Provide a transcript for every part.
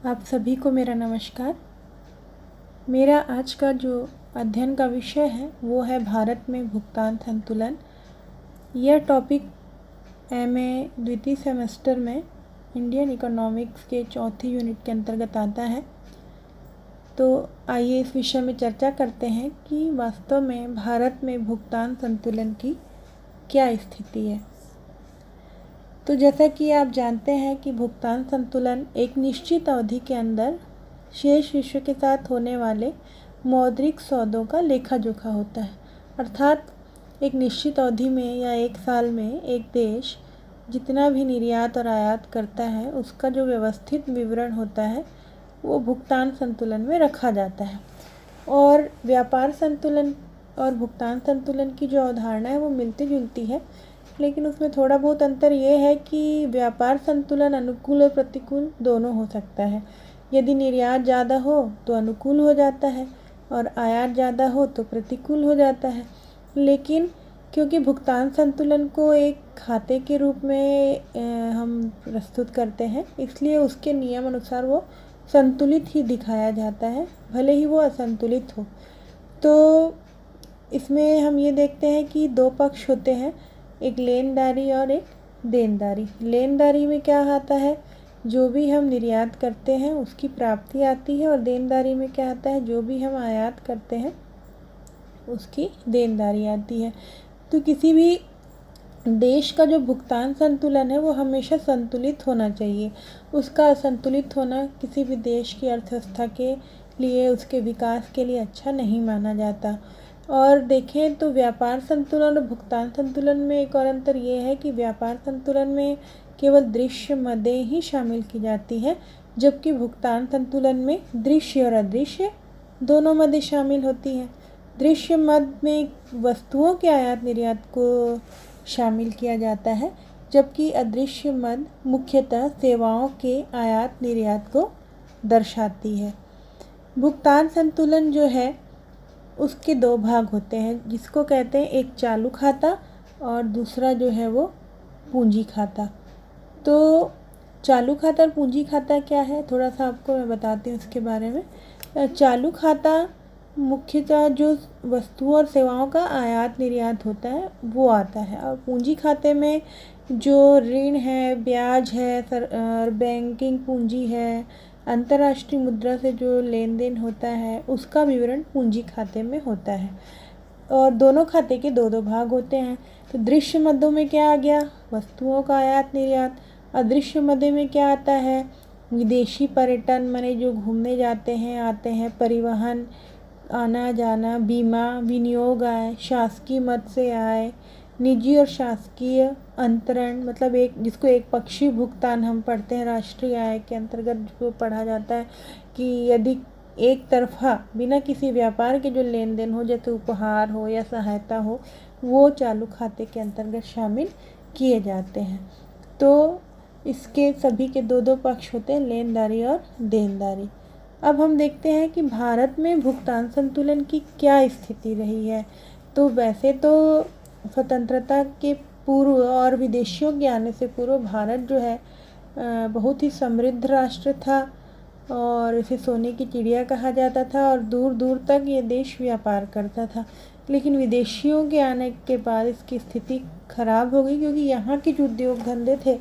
आप सभी को मेरा नमस्कार। मेरा आज का जो अध्ययन का विषय है वो है भारत में भुगतान संतुलन। यह टॉपिक एमए द्वितीय सेमेस्टर में इंडियन इकोनॉमिक्स के चौथी यूनिट के अंतर्गत आता है। तो आइए इस विषय में चर्चा करते हैं कि वास्तव में भारत में भुगतान संतुलन की क्या स्थिति है। तो जैसा कि आप जानते हैं कि भुगतान संतुलन एक निश्चित अवधि के अंदर शेष विश्व के साथ होने वाले मौद्रिक सौदों का लेखा जोखा होता है। अर्थात एक निश्चित अवधि में या एक साल में एक देश जितना भी निर्यात और आयात करता है उसका जो व्यवस्थित विवरण होता है वो भुगतान संतुलन में रखा जाता है। और व्यापार संतुलन और भुगतान संतुलन की जो अवधारणा है वो मिलती जुलती है, लेकिन उसमें थोड़ा बहुत अंतर ये है कि व्यापार संतुलन अनुकूल और प्रतिकूल दोनों हो सकता है। यदि निर्यात ज़्यादा हो तो अनुकूल हो जाता है और आयात ज़्यादा हो तो प्रतिकूल हो जाता है। लेकिन क्योंकि भुगतान संतुलन को एक खाते के रूप में हम प्रस्तुत करते हैं, इसलिए उसके नियम अनुसार वो संतुलित ही दिखाया जाता है, भले ही वो असंतुलित हो। तो इसमें हम ये देखते हैं कि दो पक्ष होते हैं, एक लेनदारी और एक देनदारी। लेनदारी में क्या आता है, जो भी हम निर्यात करते हैं उसकी प्राप्ति आती है, और देनदारी में क्या आता है, जो भी हम आयात करते हैं उसकी देनदारी आती है। तो किसी भी देश का जो भुगतान संतुलन है वो हमेशा संतुलित होना चाहिए। उसका असंतुलित होना किसी भी देश की अर्थव्यवस्था के लिए, उसके विकास के लिए अच्छा नहीं माना जाता। और देखें तो व्यापार संतुलन और भुगतान संतुलन में एक और अंतर ये है कि व्यापार संतुलन में केवल दृश्य मदें ही शामिल की जाती है, जबकि भुगतान संतुलन में दृश्य और अदृश्य दोनों मदें शामिल होती हैं। दृश्य मद में वस्तुओं के आयात निर्यात को शामिल किया जाता है, जबकि अदृश्य मद मुख्यतः सेवाओं के आयात निर्यात को दर्शाती है। भुगतान संतुलन जो है उसके दो भाग होते हैं, जिसको कहते हैं एक चालू खाता और दूसरा जो है वो पूंजी खाता। तो चालू खाता और पूंजी खाता क्या है, थोड़ा सा आपको मैं बताती हूँ इसके बारे में। चालू खाता मुख्यतः जो वस्तुओं और सेवाओं का आयात निर्यात होता है वो आता है, और पूंजी खाते में जो ऋण है, ब्याज है, और बैंकिंग पूंजी है, अंतर्राष्ट्रीय मुद्रा से जो लेन देन होता है उसका विवरण पूंजी खाते में होता है। और दोनों खाते के दो दो भाग होते हैं। तो दृश्य मदों में क्या आ गया, वस्तुओं का आयात निर्यात। अदृश्य मदों में क्या आता है, विदेशी पर्यटन, माने जो घूमने जाते हैं आते हैं, परिवहन, आना जाना, बीमा, विनियोग आय, शासकीय मद से आय, निजी और शासकीय अंतरण, मतलब एक जिसको एक पक्षीय भुगतान हम पढ़ते हैं राष्ट्रीय आय के अंतर्गत, जो पढ़ा जाता है कि यदि एक तरफा बिना किसी व्यापार के जो लेन देन हो, जैसे उपहार हो या सहायता हो, वो चालू खाते के अंतर्गत शामिल किए जाते हैं। तो इसके सभी के दो दो पक्ष होते हैं, लेनदारी और देनदारी। अब हम देखते हैं कि भारत में भुगतान संतुलन की क्या स्थिति रही है। तो वैसे तो स्वतंत्रता के पूर्व और विदेशियों के आने से पूर्व भारत जो है बहुत ही समृद्ध राष्ट्र था, और इसे सोने की चिड़िया कहा जाता था, और दूर दूर तक ये देश व्यापार करता था। लेकिन विदेशियों के आने के बाद इसकी स्थिति खराब हो गई, क्योंकि यहाँ के जो उद्योग धंधे थे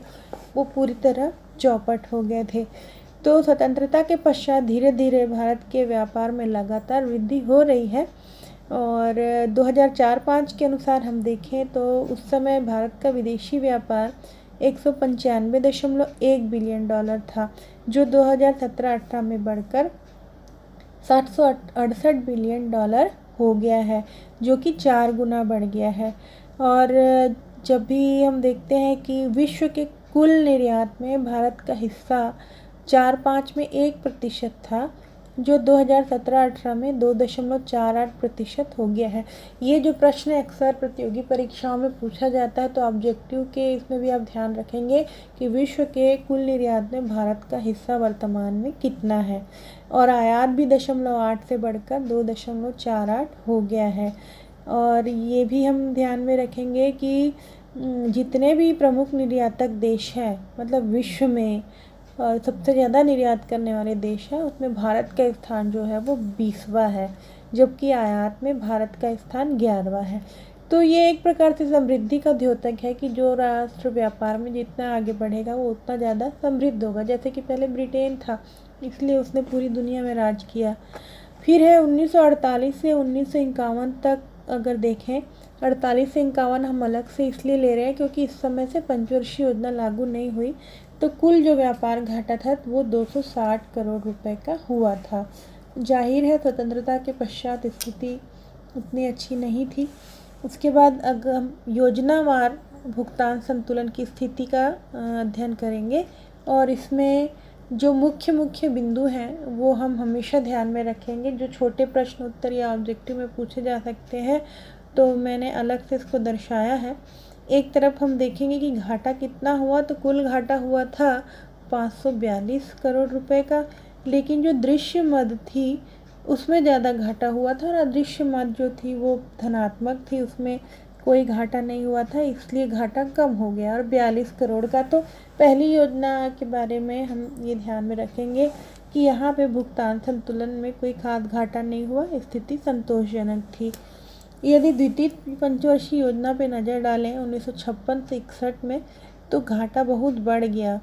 वो पूरी तरह चौपट हो गए थे। तो स्वतंत्रता के पश्चात धीरे धीरे भारत के व्यापार में लगातार वृद्धि हो रही है, और 2004-05 के अनुसार हम देखें तो उस समय भारत का विदेशी व्यापार 195.1 बिलियन डॉलर था, जो 2017-18 में बढ़कर 768 बिलियन डॉलर हो गया है, जो कि 4 गुना बढ़ गया है। और जब भी हम देखते हैं कि विश्व के कुल निर्यात में भारत का हिस्सा 4-5 में 1% था, जो 2017-18 में 2.48% हो गया है। ये जो प्रश्न अक्सर प्रतियोगी परीक्षाओं में पूछा जाता है, तो ऑब्जेक्टिव के इसमें भी आप ध्यान रखेंगे कि विश्व के कुल निर्यात में भारत का हिस्सा वर्तमान में कितना है, और आयात भी 0.8 से बढ़कर 2.48 हो गया है। और ये भी हम ध्यान में रखेंगे कि जितने भी प्रमुख निर्यातक देश हैं, मतलब विश्व में, और सबसे ज़्यादा निर्यात करने वाले देश हैं, उसमें भारत का स्थान जो है वो 20वां है, जबकि आयात में भारत का स्थान 11वां है। तो ये एक प्रकार से समृद्धि का द्योतक है कि जो राष्ट्र व्यापार में जितना आगे बढ़ेगा वो उतना ज़्यादा समृद्ध होगा। जैसे कि पहले ब्रिटेन था, इसलिए उसने पूरी दुनिया में राज किया। फिर है 1948 से 1951 तक। अगर देखें 48 से 51 हम अलग से इसलिए ले रहे हैं क्योंकि इस समय से पंचवर्षीय योजना लागू नहीं हुई, तो कुल जो व्यापार घाटा था वो 260 करोड़ रुपए का हुआ था। जाहिर है स्वतंत्रता के पश्चात स्थिति उतनी अच्छी नहीं थी। उसके बाद अगर हम योजनावार भुगतान संतुलन की स्थिति का अध्ययन करेंगे और इसमें जो मुख्य मुख्य बिंदु हैं वो हम हमेशा ध्यान में रखेंगे। जो छोटे प्रश्न उत्तर या ऑब्जेक्टिव में पूछे जा सकते हैं तो मैंने अलग से इसको दर्शाया है। एक तरफ हम देखेंगे कि घाटा कितना हुआ, तो कुल घाटा हुआ था 542 करोड़ रुपए का, लेकिन जो दृश्य मद थी उसमें ज़्यादा घाटा हुआ था और अदृश्य मद जो थी वो धनात्मक थी, उसमें कोई घाटा नहीं हुआ था, इसलिए घाटा कम हो गया। और 42 करोड़ का तो पहली योजना के बारे में हम ये ध्यान में रखेंगे कि यहाँ पे भुगतान संतुलन में कोई खास घाटा नहीं हुआ, स्थिति संतोषजनक थी। यदि द्वितीय पंचवर्षीय योजना पे नज़र डालें 1956 से 61 में, तो घाटा बहुत बढ़ गया,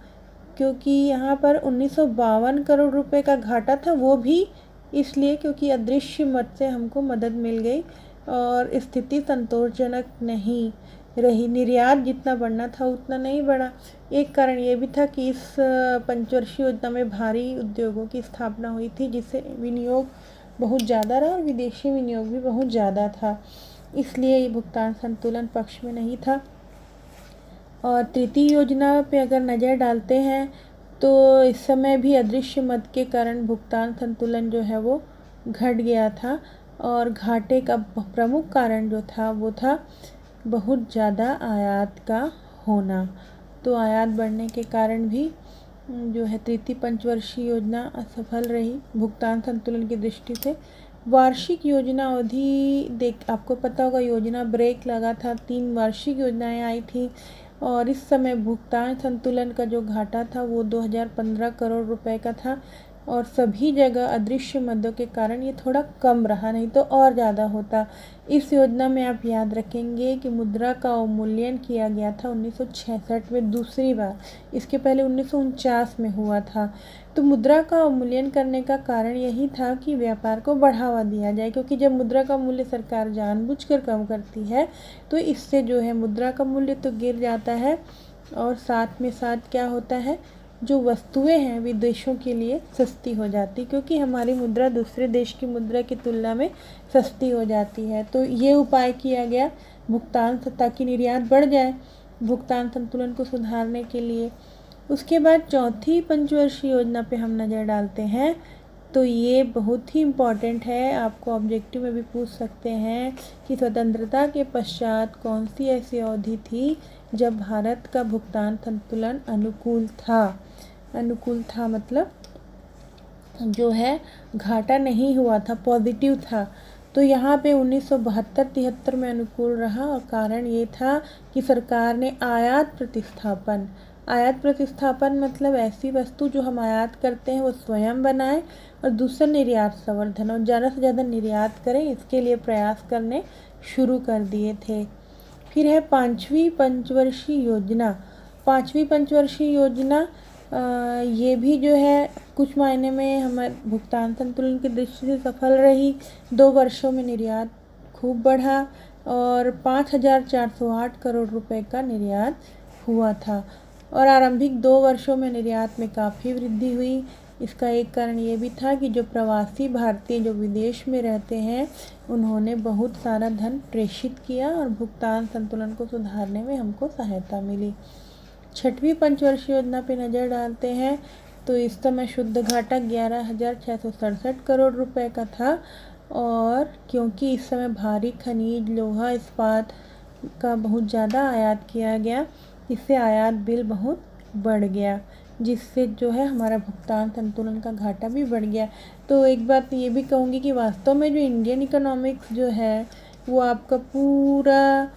क्योंकि यहाँ पर 1952 करोड़ रुपए का घाटा था, वो भी इसलिए क्योंकि अदृश्य मद से हमको मदद मिल गई और स्थिति संतोषजनक नहीं रही। निर्यात जितना बढ़ना था उतना नहीं बढ़ा। एक कारण ये भी था कि इस पंचवर्षीय योजना में भारी उद्योगों की स्थापना हुई थी, जिससे विनियोग बहुत ज़्यादा रहा और विदेशी विनियोग भी बहुत ज़्यादा था, इसलिए ये भुगतान संतुलन पक्ष में नहीं था। और तृतीय योजना पे अगर नज़र डालते हैं तो इस समय भी अदृश्य मद के कारण भुगतान संतुलन जो है वो घट गया था और घाटे का प्रमुख कारण जो था वो था बहुत ज़्यादा आयात का होना। तो आयात बढ़ने के कारण भी जो है तृतीय पंचवर्षीय योजना असफल रही भुगतान संतुलन की दृष्टि से। वार्षिक योजना अवधि आपको पता होगा, योजना ब्रेक लगा था, 3 वार्षिक योजनाएं आई थी और इस समय भुगतान संतुलन का जो घाटा था वो 2015 करोड़ रुपए का था और सभी जगह अदृश्य मदों के कारण ये थोड़ा कम रहा, नहीं तो और ज़्यादा होता। इस योजना में आप याद रखेंगे कि मुद्रा का अवमूल्यन किया गया था 1966 में दूसरी बार, इसके पहले 1949 में हुआ था। तो मुद्रा का अवमूल्यन करने का कारण यही था कि व्यापार को बढ़ावा दिया जाए, क्योंकि जब मुद्रा का मूल्य सरकार जानबूझकर कम करती है तो इससे जो है मुद्रा का मूल्य तो गिर जाता है और साथ में साथ क्या होता है, जो वस्तुएं हैं विदेशों के लिए सस्ती हो जाती, क्योंकि हमारी मुद्रा दूसरे देश की मुद्रा की तुलना में सस्ती हो जाती है। तो ये उपाय किया गया भुगतान ताकि निर्यात बढ़ जाए भुगतान संतुलन को सुधारने के लिए। उसके बाद चौथी पंचवर्षीय योजना पे हम नज़र डालते हैं तो ये बहुत ही इम्पॉर्टेंट है, आपको ऑब्जेक्टिव में भी पूछ सकते हैं कि स्वतंत्रता के पश्चात कौन सी ऐसी अवधि थी जब भारत का भुगतान संतुलन अनुकूल था। अनुकूल था मतलब जो है घाटा नहीं हुआ था, पॉजिटिव था। तो यहाँ पे 1972-73 में अनुकूल रहा और कारण ये था कि सरकार ने आयात प्रतिस्थापन मतलब ऐसी वस्तु जो हम आयात करते हैं वो स्वयं बनाएं और दूसरा निर्यात संवर्धन और ज़्यादा से ज़्यादा निर्यात करें, इसके लिए प्रयास करने शुरू कर दिए थे। फिर है पाँचवीं पंचवर्षीय योजना। पाँचवीं पंचवर्षीय योजना ये भी जो है कुछ मायने में हमारे भुगतान संतुलन की दृष्टि से सफल रही। 2 वर्षों में निर्यात खूब बढ़ा और 5,408 करोड़ रुपए का निर्यात हुआ था और आरंभिक 2 वर्षों में निर्यात में काफ़ी वृद्धि हुई। इसका एक कारण ये भी था कि जो प्रवासी भारतीय जो विदेश में रहते हैं उन्होंने बहुत सारा धन प्रेषित किया और भुगतान संतुलन को सुधारने में हमको सहायता मिली। छठवीं पंचवर्षीय योजना पे नज़र डालते हैं तो इस समय शुद्ध घाटा 11,667 करोड़ रुपए का था और क्योंकि इस समय भारी खनिज लोहा इस्पात का बहुत ज़्यादा आयात किया गया, इससे आयात बिल बहुत बढ़ गया, जिससे जो है हमारा भुगतान संतुलन का घाटा भी बढ़ गया। तो एक बात ये भी कहूँगी कि वास्तव में जो इंडियन इकोनॉमिक्स जो है वो आपका पूरा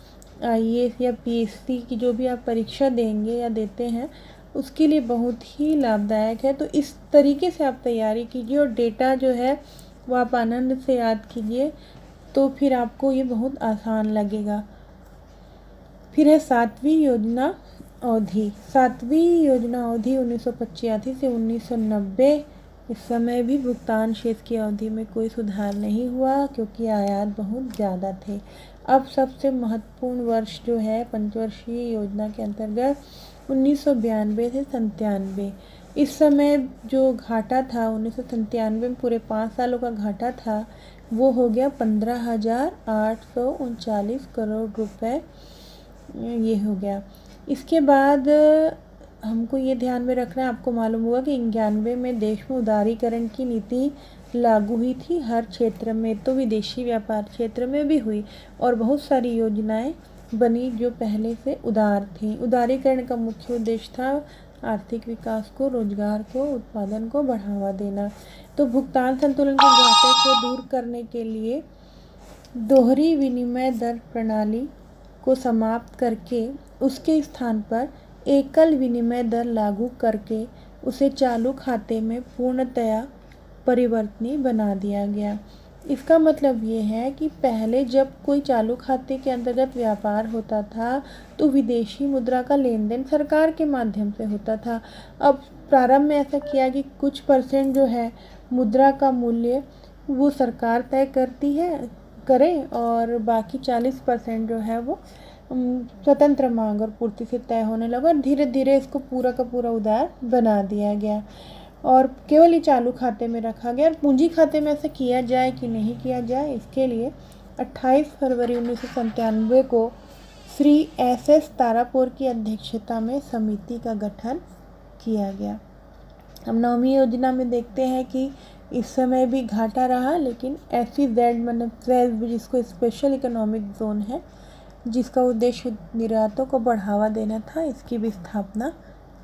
IAS या PSC की जो भी आप परीक्षा देंगे या देते हैं उसके लिए बहुत ही लाभदायक है। तो इस तरीके से आप तैयारी कीजिए और डेटा जो है वो आप आनंद से याद कीजिए, तो फिर आपको ये बहुत आसान लगेगा। फिर है सातवीं योजना अवधि। सातवीं योजना अवधि 1985 से 1990। इस समय भी भुगतान शेष की अवधि में कोई सुधार नहीं हुआ क्योंकि आयात बहुत ज़्यादा थे। अब सबसे महत्वपूर्ण वर्ष जो है पंचवर्षीय योजना के अंतर्गत 1992 से 97। इस समय जो घाटा था 1997 में पूरे 5 सालों का घाटा था, वो हो गया 15,839 करोड़ रुपए। ये हो गया। इसके बाद हमको ये ध्यान में रखना है, आपको मालूम हुआ कि 91 में देश में उदारीकरण की नीति लागू हुई थी हर क्षेत्र में, तो विदेशी व्यापार क्षेत्र में भी हुई और बहुत सारी योजनाएं बनी जो पहले से उदार थी। उदारीकरण का मुख्य उद्देश्य था आर्थिक विकास को, रोजगार को, उत्पादन को बढ़ावा देना। तो भुगतान संतुलन के घाटे को दूर करने के लिए दोहरी विनिमय दर प्रणाली को समाप्त करके उसके स्थान पर एकल विनिमय दर लागू करके उसे चालू खाते में पूर्णतया परिवर्तनीय बना दिया गया। इसका मतलब ये है कि पहले जब कोई चालू खाते के अंतर्गत व्यापार होता था तो विदेशी मुद्रा का लेन देन सरकार के माध्यम से होता था। अब प्रारंभ में ऐसा किया कि कुछ परसेंट जो है मुद्रा का मूल्य वो सरकार तय करती है करें और बाकी 40% जो है वो स्वतंत्र मांग और पूर्ति से तय होने लगा और धीरे धीरे इसको पूरा का पूरा उदार बना दिया गया और केवल ये चालू खाते में रखा गया। और पूंजी खाते में ऐसा किया जाए कि नहीं किया जाए, इसके लिए 28 फरवरी 1997 को श्री SS तारापुर की अध्यक्षता में समिति का गठन किया गया। हम नौवीं योजना में देखते हैं कि इस समय भी घाटा रहा, लेकिन SEZ मतलब जिसको स्पेशल इकोनॉमिक जोन है, जिसका उद्देश्य निर्यातों को बढ़ावा देना था, इसकी भी स्थापना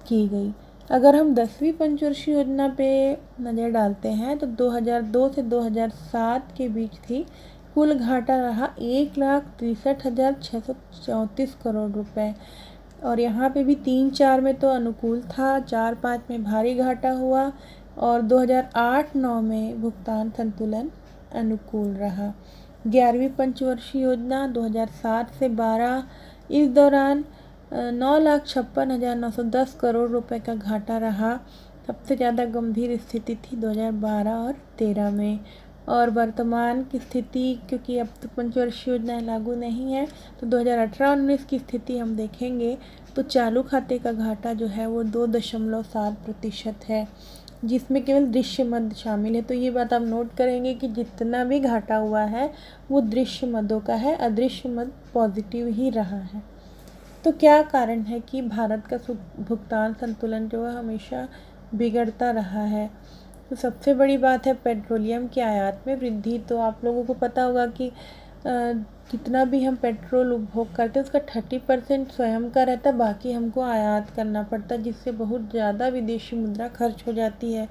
की गई। अगर हम 10वीं पंचवर्षीय योजना पे नज़र डालते हैं तो 2002 से 2007 के बीच थी। कुल घाटा रहा 1,63,634 करोड़ रुपए और यहाँ पे भी 3-4 में तो अनुकूल था, 4-5 में भारी घाटा हुआ और 2008-9 में भुगतान संतुलन अनुकूल रहा। 11वीं पंचवर्षीय योजना 2007 से 12, इस दौरान 9,56,910 करोड़ रुपए का घाटा रहा। सबसे ज़्यादा गंभीर स्थिति थी 2012 और 13 में। और वर्तमान की स्थिति, क्योंकि अब तो पंचवर्षीय योजनाएं लागू नहीं है, तो 2018-19 की स्थिति हम देखेंगे तो चालू खाते का घाटा जो है वो 2.7% है, जिसमें केवल दृश्य मद शामिल है। तो ये बात आप नोट करेंगे कि जितना भी घाटा हुआ है वो दृश्य मदों का है, अदृश्य मद पॉजिटिव ही रहा है। तो क्या कारण है कि भारत का भुगतान संतुलन जो है हमेशा बिगड़ता रहा है? तो सबसे बड़ी बात है पेट्रोलियम की आयात में वृद्धि। तो आप लोगों को पता होगा कि जितना भी हम पेट्रोल उपभोग करते हैं उसका 30% स्वयं का रहता है, बाकी हमको आयात करना पड़ता है, जिससे बहुत ज़्यादा विदेशी मुद्रा खर्च हो जाती है।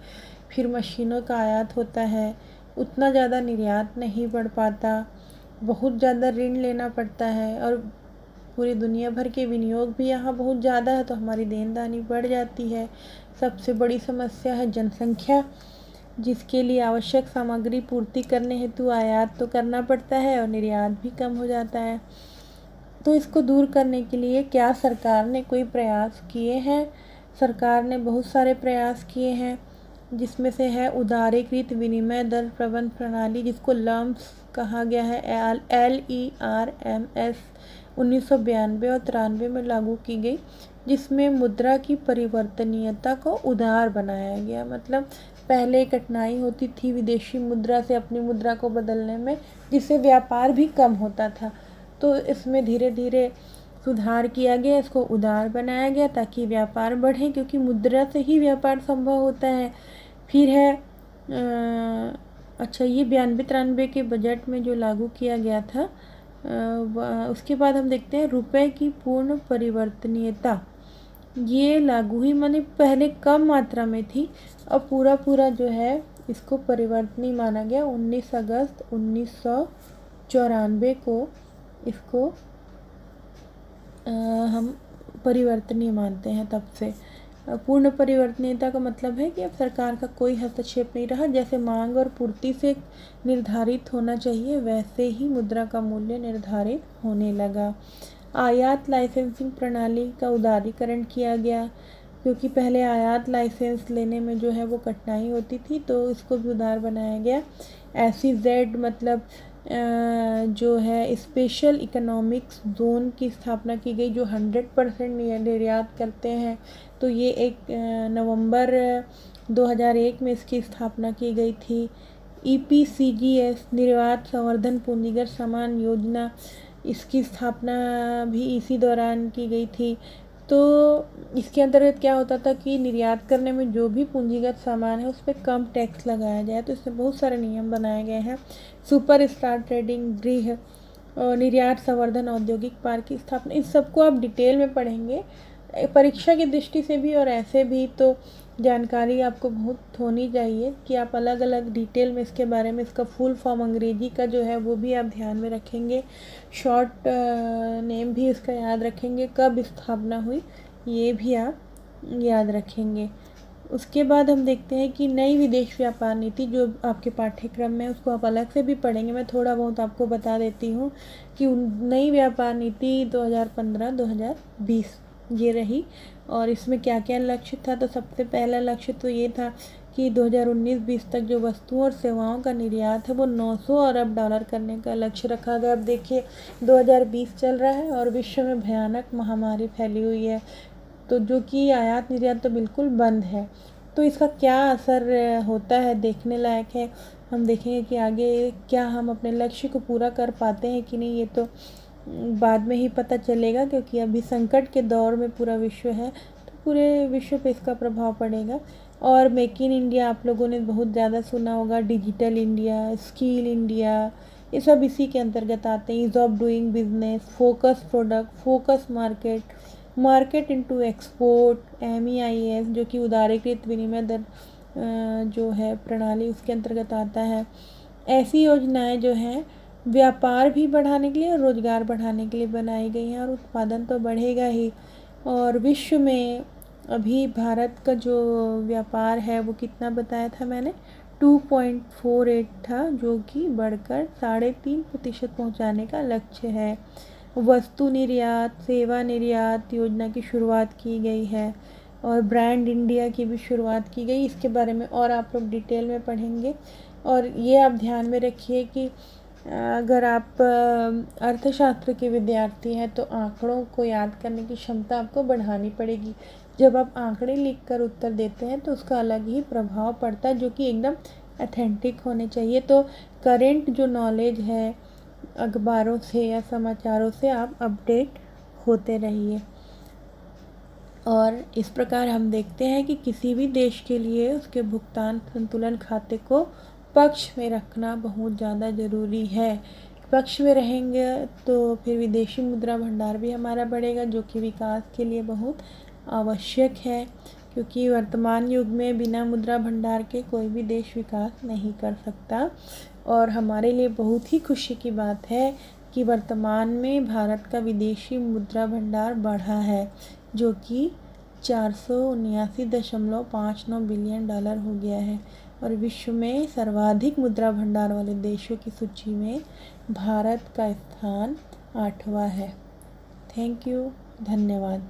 फिर मशीनों का आयात होता है, उतना ज़्यादा निर्यात नहीं बढ़ पाता, बहुत ज़्यादा ऋण लेना पड़ता है और पूरी दुनिया भर के विनियोग भी यहाँ बहुत ज़्यादा है, तो हमारी देनदानी बढ़ जाती है। सबसे बड़ी समस्या है जनसंख्या, जिसके लिए आवश्यक सामग्री पूर्ति करने हेतु आयात तो करना पड़ता है और निर्यात भी कम हो जाता है। तो इसको दूर करने के लिए क्या सरकार ने कोई प्रयास किए हैं? सरकार ने बहुत सारे प्रयास किए हैं, जिसमें से है उदारीकृत विनिमय दर प्रबंध प्रणाली, जिसको लम्स कहा गया है, LERMS 1992 और 93 में लागू की गई, जिसमें मुद्रा की परिवर्तनीयता को उदार बनाया गया। मतलब पहले कठिनाई होती थी विदेशी मुद्रा से अपनी मुद्रा को बदलने में, जिससे व्यापार भी कम होता था। तो इसमें धीरे धीरे सुधार किया गया, इसको उदार बनाया गया ताकि व्यापार बढ़े, क्योंकि मुद्रा से ही व्यापार संभव होता है। फिर है अच्छा, ये 92-93 के बजट में जो लागू किया गया था, उसके बाद हम देखते हैं रुपए की पूर्ण परिवर्तनीयता। ये लागू ही माने पहले कम मात्रा में थी, अब पूरा जो है इसको परिवर्तनीय माना गया। 19 अगस्त 1994 को इसको हम परिवर्तनीय मानते हैं तब से। पूर्ण परिवर्तनीयता का मतलब है कि अब सरकार का कोई हस्तक्षेप नहीं रहा। जैसे मांग और पूर्ति से निर्धारित होना चाहिए, वैसे ही मुद्रा का मूल्य निर्धारित होने लगा। आयात लाइसेंसिंग प्रणाली का उदारीकरण किया गया, क्योंकि पहले आयात लाइसेंस लेने में जो है वो कठिनाई होती थी, तो इसको भी उदार बनाया गया। SEZ मतलब जो है स्पेशल इकोनॉमिक्स जोन की स्थापना की गई, जो 100% निर्यात करते हैं। तो ये 1 नवंबर 2001 में इसकी स्थापना की गई थी। EPCGS निर्यात संवर्धन पूंजीगत सामान योजना, इसकी स्थापना भी इसी दौरान की गई थी। तो इसके अंतर्गत क्या होता था कि निर्यात करने में जो भी पूंजीगत सामान है उस पर कम टैक्स लगाया जाए। तो इसमें बहुत सारे नियम बनाए गए हैं। सुपर स्टार ट्रेडिंग गृह और निर्यात संवर्धन औद्योगिक पार्क की स्थापना, इस सबको आप डिटेल में पढ़ेंगे परीक्षा की दृष्टि से भी और ऐसे भी। तो जानकारी आपको बहुत होनी चाहिए कि आप अलग अलग डिटेल में इसके बारे में, इसका फुल फॉर्म अंग्रेजी का जो है वो भी आप ध्यान में रखेंगे। शॉर्ट नेम भी इसका याद रखेंगे, कब स्थापना हुई ये भी आप याद रखेंगे। उसके बाद हम देखते हैं कि नई विदेश व्यापार नीति, जो आपके पाठ्यक्रम में उसको आप अलग से भी पढ़ेंगे। मैं थोड़ा बहुत आपको बता देती हूँ कि नई व्यापार नीति 2015-2020 ये रही। और इसमें क्या क्या लक्ष्य था, तो सबसे पहला लक्ष्य तो ये था कि 2019-20 तक जो वस्तुओं और सेवाओं का निर्यात है वो 900 अरब डॉलर करने का लक्ष्य रखा गया। अब देखिए 2020 चल रहा है और विश्व में भयानक महामारी फैली हुई है, तो जो कि आयात निर्यात तो बिल्कुल बंद है। तो इसका क्या असर होता है देखने लायक है। हम देखेंगे कि आगे क्या हम अपने लक्ष्य को पूरा कर पाते हैं कि नहीं, ये तो बाद में ही पता चलेगा, क्योंकि अभी संकट के दौर में पूरा विश्व है, तो पूरे विश्व पे इसका प्रभाव पड़ेगा। और मेक इन इंडिया आप लोगों ने बहुत ज़्यादा सुना होगा, डिजिटल इंडिया, स्किल इंडिया, ये सब इसी के अंतर्गत आते हैं। Ease of doing business, focus product, focus market, market into export, MEIS जो कि उदारीकृत विनिमय दर जो है प्रणाली उसके अंतर्गत आता है। ऐसी योजनाएं जो हैं व्यापार भी बढ़ाने के लिए और रोज़गार बढ़ाने के लिए बनाई गई हैं, और उत्पादन तो बढ़ेगा ही। और विश्व में अभी भारत का जो व्यापार है वो कितना बताया था मैंने, 2.48 था, जो कि बढ़कर 3.5% पहुंचाने का लक्ष्य है। वस्तु निर्यात, सेवा निर्यात योजना की शुरुआत की गई है, और ब्रांड इंडिया की भी शुरुआत की गई। इसके बारे में और आप लोग डिटेल में पढ़ेंगे। और ये आप ध्यान में रखिए कि अगर आप अर्थशास्त्र के विद्यार्थी हैं तो आंकड़ों को याद करने की क्षमता आपको बढ़ानी पड़ेगी। जब आप आंकड़े लिखकर उत्तर देते हैं तो उसका अलग ही प्रभाव पड़ता है, जो कि एकदम ऑथेंटिक होने चाहिए। तो करेंट जो नॉलेज है अखबारों से या समाचारों से आप अपडेट होते रहिए। और इस प्रकार हम देखते हैं कि किसी भी देश के लिए उसके भुगतान संतुलन खाते को पक्ष में रखना बहुत ज़्यादा ज़रूरी है। पक्ष में रहेंगे तो फिर विदेशी मुद्रा भंडार भी हमारा बढ़ेगा, जो कि विकास के लिए बहुत आवश्यक है, क्योंकि वर्तमान युग में बिना मुद्रा भंडार के कोई भी देश विकास नहीं कर सकता। और हमारे लिए बहुत ही खुशी की बात है कि वर्तमान में भारत का विदेशी मुद्रा भंडार बढ़ा है, जो कि 479.59 बिलियन डॉलर हो गया है। और विश्व में सर्वाधिक मुद्रा भंडार वाले देशों की सूची में भारत का स्थान 8वां है। थैंक यू, धन्यवाद।